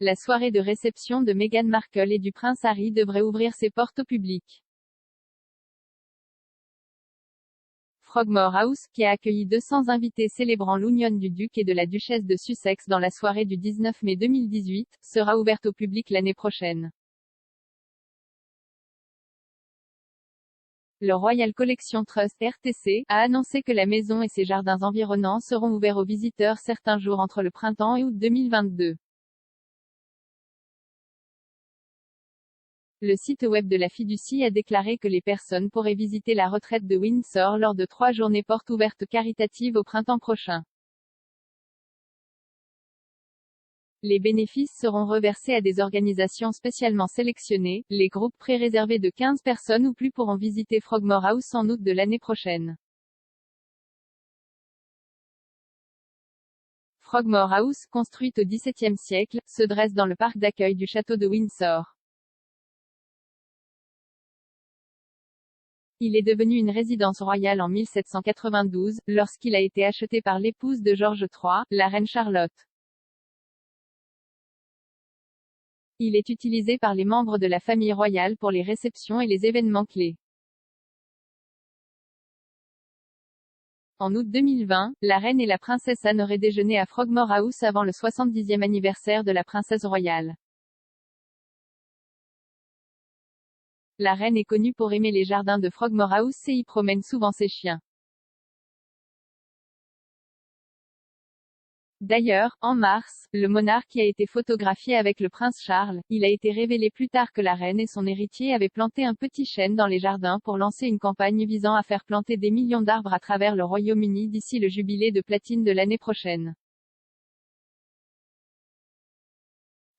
la soirée de réception de Meghan Markle et du prince Harry devrait ouvrir ses portes au public. Frogmore House, qui a accueilli 200 invités célébrant l'union du duc et de la duchesse de Sussex dans la soirée du 19 mai 2018, sera ouverte au public l'année prochaine. Le Royal Collection Trust (RTC) a annoncé que la maison et ses jardins environnants seront ouverts aux visiteurs certains jours entre le printemps et août 2022. Le site web de la fiducie a déclaré que les personnes pourraient visiter la retraite de Windsor lors de 3 journées portes ouvertes caritatives au printemps prochain. Les bénéfices seront reversés à des organisations spécialement sélectionnées. Les groupes pré-réservés de 15 personnes ou plus pourront visiter Frogmore House en août de l'année prochaine. Frogmore House, construite au XVIIe siècle, se dresse dans le parc d'accueil du château de Windsor. Il est devenu une résidence royale en 1792, lorsqu'il a été acheté par l'épouse de George III, la reine Charlotte. Il est utilisé par les membres de la famille royale pour les réceptions et les événements clés. En août 2020, la reine et la princesse Anne auraient déjeuné à Frogmore House avant le 70e anniversaire de la princesse royale. La reine est connue pour aimer les jardins de Frogmore House et y promène souvent ses chiens. D'ailleurs, en mars, le monarque y a été photographié avec le prince Charles. Il a été révélé plus tard que la reine et son héritier avaient planté un petit chêne dans les jardins pour lancer une campagne visant à faire planter des millions d'arbres à travers le Royaume-Uni d'ici le jubilé de platine de l'année prochaine.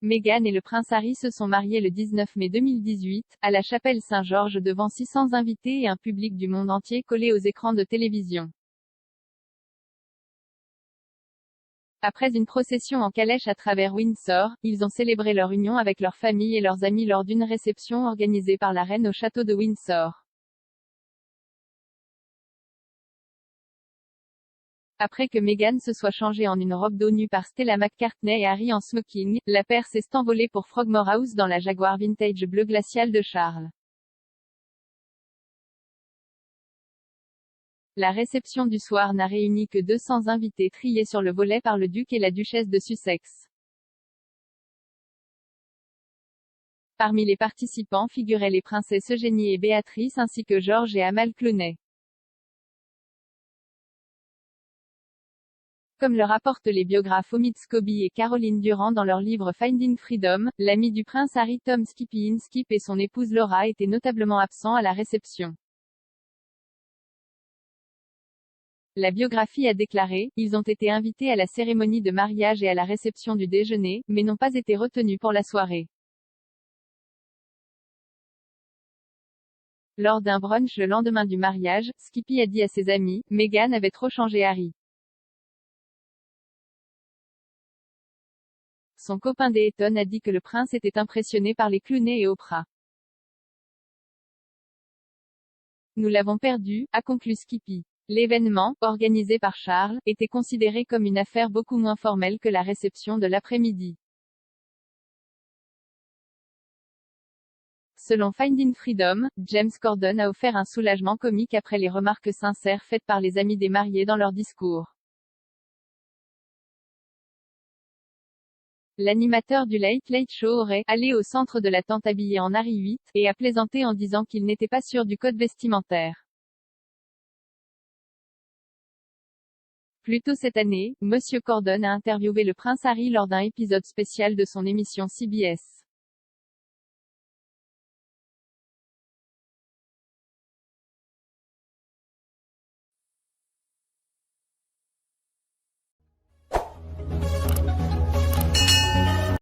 Meghan et le prince Harry se sont mariés le 19 mai 2018, à la chapelle Saint-Georges devant 600 invités et un public du monde entier collé aux écrans de télévision. Après une procession en calèche à travers Windsor, ils ont célébré leur union avec leur famille et leurs amis lors d'une réception organisée par la reine au château de Windsor. Après que Meghan se soit changée en une robe dos nue par Stella McCartney et Harry en smoking, la paire s'est envolée pour Frogmore House dans la Jaguar vintage bleu glacial de Charles. La réception du soir n'a réuni que 200 invités triés sur le volet par le duc et la duchesse de Sussex. Parmi les participants figuraient les princesses Eugénie et Béatrice ainsi que George et Amal Clooney. Comme le rapportent les biographes Omid Scobie et Caroline Durand dans leur livre Finding Freedom, l'ami du prince Harry Tom Skippy Inskip et son épouse Laura étaient notablement absents à la réception. La biographie a déclaré, ils ont été invités à la cérémonie de mariage et à la réception du déjeuner, mais n'ont pas été retenus pour la soirée. Lors d'un brunch le lendemain du mariage, Skippy a dit à ses amis, Meghan avait trop changé Harry. Son copain Dayton a dit que le prince était impressionné par les Clooney et Oprah. Nous l'avons perdu, a conclu Skippy. L'événement, organisé par Charles, était considéré comme une affaire beaucoup moins formelle que la réception de l'après-midi. Selon Finding Freedom, James Corden a offert un soulagement comique après les remarques sincères faites par les amis des mariés dans leur discours. L'animateur du Late Late Show aurait allé au centre de la tente habillé en Harry VIII et a plaisanté en disant qu'il n'était pas sûr du code vestimentaire. Plus tôt cette année, Monsieur Corden a interviewé le prince Harry lors d'un épisode spécial de son émission CBS.